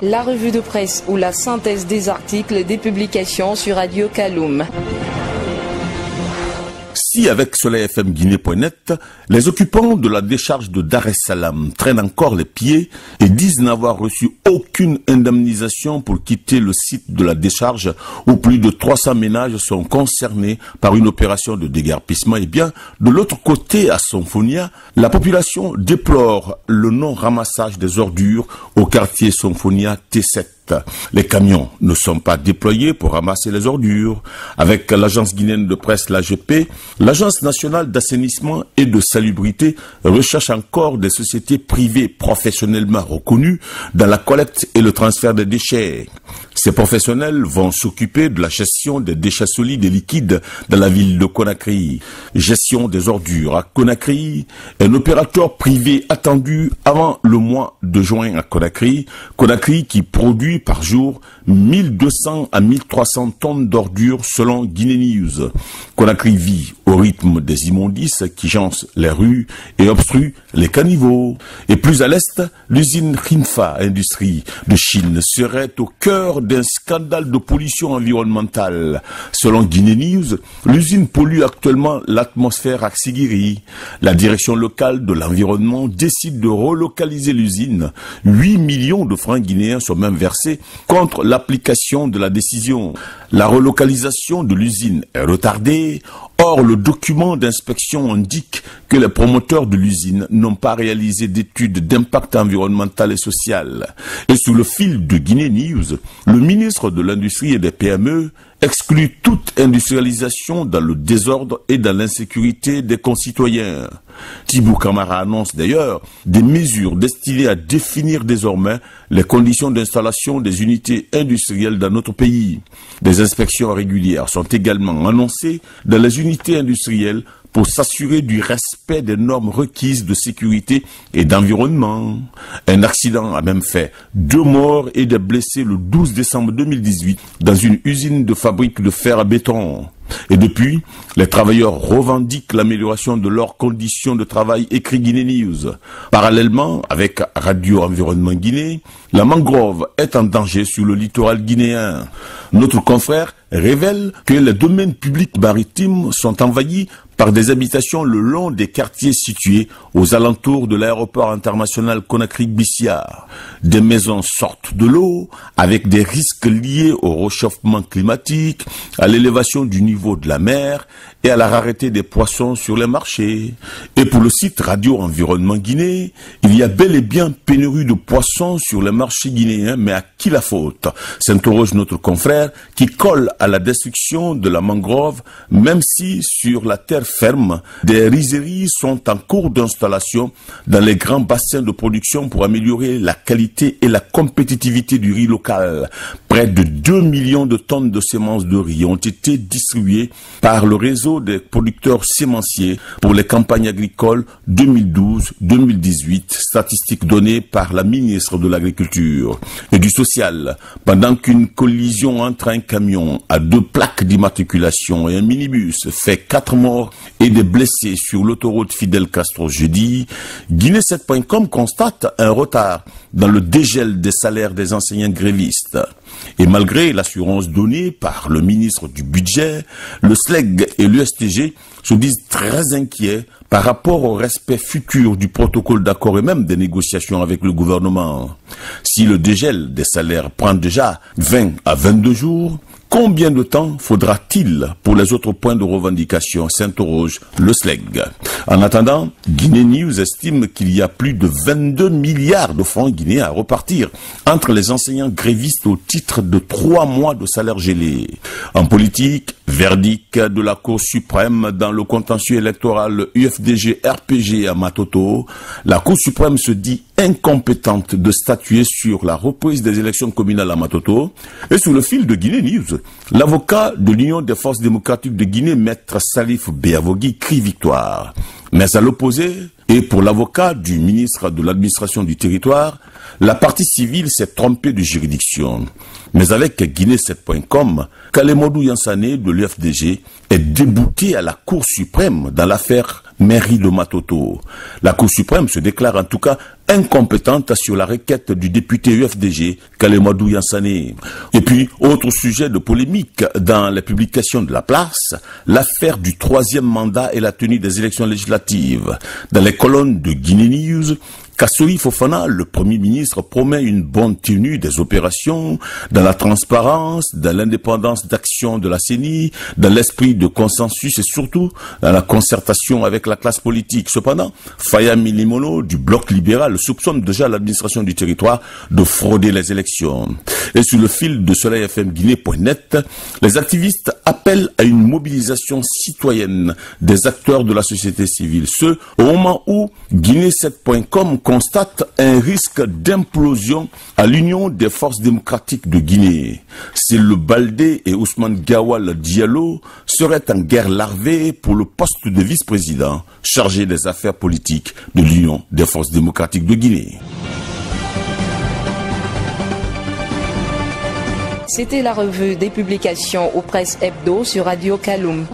La revue de presse ou la synthèse des articles des publications sur Radio Kaloum. Si avec soleilfmguinée.net, les occupants de la décharge de Dar es Salaam traînent encore les pieds et disent n'avoir reçu aucune indemnisation pour quitter le site de la décharge où plus de 300 ménages sont concernés par une opération de déguerpissement, et bien, de l'autre côté, à Sonfonia, la population déplore le non-ramassage des ordures au quartier Sonfonia T7. Les camions ne sont pas déployés pour ramasser les ordures. Avec l'agence guinéenne de presse, l'AGP, l'agence nationale d'assainissement et de salubrité recherche encore des sociétés privées professionnellement reconnues dans la collecte et le transfert des déchets. Ces professionnels vont s'occuper de la gestion des déchets solides et liquides dans la ville de Conakry. Gestion des ordures à Conakry, un opérateur privé attendu avant le mois de juin à Conakry. Conakry qui produit par jour 1200 à 1300 tonnes d'ordures selon Guinée News. Conakry vit au rythme des immondices qui jancent les rues et obstruent les caniveaux. Et plus à l'est, l'usine Rinfa Industrie de Chine serait au cœur d'un scandale de pollution environnementale. Selon Guinée News, l'usine pollue actuellement l'atmosphère à Xigiri. La direction locale de l'environnement décide de relocaliser l'usine. 8 millions de francs guinéens sont même versés contre l'application de la décision. La relocalisation de l'usine est retardée. Or, le document d'inspection indique que les promoteurs de l'usine n'ont pas réalisé d'études d'impact environnemental et social. Et sous le fil de Guinée News, le ministre de l'Industrie et des PME exclut toute industrialisation dans le désordre et dans l'insécurité des concitoyens. Thibou Camara annonce d'ailleurs des mesures destinées à définir désormais les conditions d'installation des unités industrielles dans notre pays. Des inspections régulières sont également annoncées dans les unités industrielles pour s'assurer du respect des normes requises de sécurité et d'environnement. Un accident a même fait 2 morts et des blessés le 12 décembre 2018 dans une usine de fabrique de fer à béton. Et depuis, les travailleurs revendiquent l'amélioration de leurs conditions de travail, écrit Guinée News. Parallèlement, avec Radio Environnement Guinée, la mangrove est en danger sur le littoral guinéen. Notre confrère révèle que les domaines publics maritimes sont envahis par des habitations le long des quartiers situés aux alentours de l'aéroport international Conakry-Bissau. Des maisons sortent de l'eau avec des risques liés au réchauffement climatique, à l'élévation du niveau de la mer et à la rareté des poissons sur les marchés. Et pour le site Radio Environnement Guinée, il y a bel et bien pénurie de poissons sur les marchés guinéens, mais à qui la faute? S'interroge notre confrère qui colle à la destruction de la mangrove, même si sur la terre ferme, des rizeries sont en cours d'installation dans les grands bassins de production pour améliorer la qualité et la compétitivité du riz local. Près de 2 millions de tonnes de semences de riz ont été distribuées par le réseau des producteurs sémenciers pour les campagnes agricoles 2012-2018, statistiques données par la ministre de l'Agriculture et du Social, pendant qu'une collision entre un camion à 2 plaques d'immatriculation et un minibus fait 4 morts et des blessés sur l'autoroute Fidel Castro jeudi, Guinée7.com constate un retard dans le dégel des salaires des enseignants grévistes. Et malgré l'assurance donnée par le ministre du Budget, le SLEG et l'USTG se disent très inquiets par rapport au respect futur du protocole d'accord et même des négociations avec le gouvernement. Si le dégel des salaires prend déjà 20 à 22 jours, combien de temps faudra-t-il pour les autres points de revendication, s'interroge le SLEG. En attendant, Guinée News estime qu'il y a plus de 22 milliards de francs guinéens à repartir entre les enseignants grévistes au titre de 3 mois de salaire gelé. En politique, verdict de la Cour suprême dans le contentieux électoral UFDG-RPG à Matoto, la Cour suprême se dit incompétente de statuer sur la reprise des élections communales à Matoto. Et sous le fil de Guinée News, l'avocat de l'Union des forces démocratiques de Guinée, maître Salif Beavogui, crie victoire. Mais à l'opposé, et pour l'avocat du ministre de l'administration du territoire, la partie civile s'est trompée de juridiction. Mais avec Guinée7.com, Kalemodou Yansane de l'UFDG est débouté à la Cour suprême dans l'affaire mairie de Matoto. La Cour suprême se déclare en tout cas incompétente sur la requête du député UFDG Kalemadou Yansane. Et puis, autre sujet de polémique dans les publications de la place, l'affaire du 3e mandat et la tenue des élections législatives. Dans les colonnes de Guinée News, Kassory Fofana, le Premier ministre, promet une bonne tenue des opérations, dans la transparence, dans l'indépendance d'action de la CENI, dans l'esprit de consensus et surtout dans la concertation avec la classe politique. Cependant, Faya Milimono du bloc libéral soupçonne déjà l'administration du territoire de frauder les élections. Et sur le fil de Soleil FM Guinée.net, les activistes appellent à une mobilisation citoyenne des acteurs de la société civile. Ce, au moment où Guinée7.com constate un risque d'implosion à l'Union des forces démocratiques de Guinée. Si le Baldé et Ousmane Gawal Diallo seraient en guerre larvée pour le poste de vice-président chargé des affaires politiques de l'Union des forces démocratiques de Guinée. C'était la revue des publications aux presses hebdo sur Radio Kaloum.